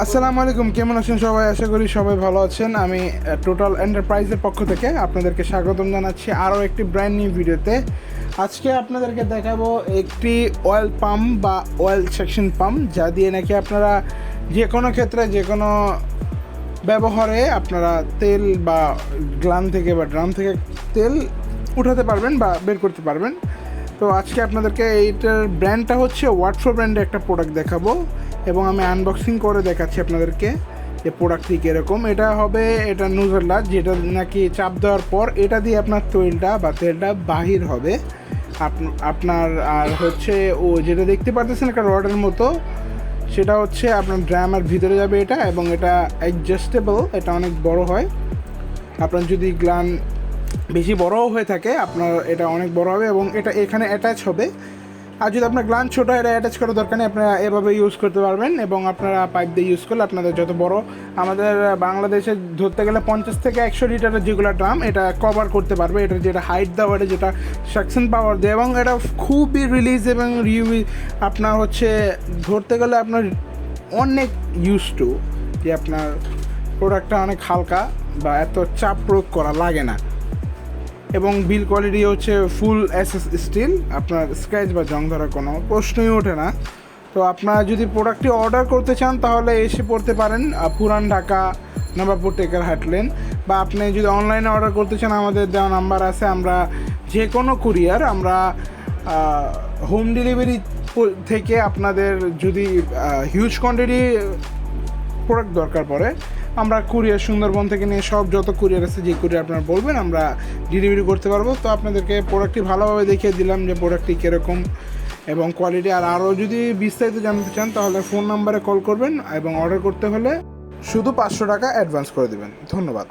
আসসালামু আলাইকুম, কেমন আছেন সবাই? আশা করি সবাই ভালো আছেন। আমি টোটাল এন্টারপ্রাইজের পক্ষ থেকে আপনাদেরকে স্বাগতম জানাচ্ছি আরও একটি ব্র্যান্ড নিউ ভিডিওতে। আজকে আপনাদেরকে দেখাবো একটি অয়েল পাম্প বা অয়েল সেকশন পাম্প, যা দিয়ে নাকি আপনারা যে কোনো ক্ষেত্রে যে কোনো ব্যবহারে আপনারা তেল বা গ্লান থেকে বা ড্রাম থেকে তেল উঠাতে পারবেন বা বের করতে পারবেন। তো আজকে আপনাদেরকে এইটার ব্র্যান্ডটা হচ্ছে ওয়াটফ্লো ব্র্যান্ডের একটা প্রোডাক্ট দেখাবো এবং আমি আনবক্সিং করে দেখাচ্ছি আপনাদেরকে যে প্রোডাক্টটি কীরকম। এটা নুজেলা, যেটা নাকি চাপ দেওয়ার পর এটা দিয়ে আপনার তেলটা বাহির হবে আপনার। আর হচ্ছে ও যেটা দেখতে পাচ্ছেন একটা রডের মতো, সেটা হচ্ছে আপনার ড্রামের ভিতরে যাবে এটা, এবং এটা অ্যাডজাস্টেবল, এটা অনেক বড় হয়। আপনার যদি গ্লান বেশি বড়ও হয়ে থাকে আপনার এটা অনেক বড় হবে এবং এটা এখানে অ্যাটাচ হবে। আর যদি আপনার গ্লান ছোটো, এটা অ্যাটাচ করার দরকার নেই, আপনারা এভাবে ইউজ করতে পারবেন। এবং আপনারা পাইপ দিয়ে ইউজ করলে আপনাদের যত বড়, আমাদের বাংলাদেশে ধরতে গেলে 50 থেকে 100 লিটারের যেগুলো ড্রাম এটা কভার করতে পারবে। এটা যেটা হাইট দেওয়া, এটা যেটা সাকশন পাওয়ার দেয়, এবং এটা খুবই রিলিজ এবং আপনার হচ্ছে ধরতে গেলে আপনার অনেক ইউজ টু, যে আপনার প্রোডাক্টটা অনেক হালকা বা এত চাপ প্রয়োগ করা লাগে না। এবং বিল কোয়ালিটি হচ্ছে ফুল এসএস স্টিল, আপনার স্ক্র্যাচ বা জং ধরার কোনো প্রশ্নই ওঠে না। তো আপনারা যদি প্রোডাক্টটি অর্ডার করতে চান তাহলে এসে পড়তে পারেন পুরান ঢাকা, নবাবপুর টেকার হাটলেন, বা আপনি যদি অনলাইনে অর্ডার করতে চান আমাদের দেওয়া নাম্বার আছে। আমরা যে কোনো কুরিয়ার, আমরা হোম ডেলিভারি থেকে আপনাদের যদি হিউজ কোয়ান্টিটি প্রোডাক্ট দরকার পড়ে, আমরা কুরিয়ার সুন্দরবন থেকে নিয়ে সব যত কুরিয়ার আছে, যে কুরিয়ার আপনারা বলবেন আমরা ডেলিভারি করতে পারবো। তো আপনাদেরকে প্রোডাক্টটি ভালোভাবে দেখিয়ে দিলাম যে প্রোডাক্টটি কীরকম এবং কোয়ালিটি। আর আরও যদি বিস্তারিত জানতে চান তাহলে ফোন নাম্বারে কল করবেন, এবং অর্ডার করতে হলে শুধু 500 টাকা অ্যাডভান্স করে দেবেন। ধন্যবাদ।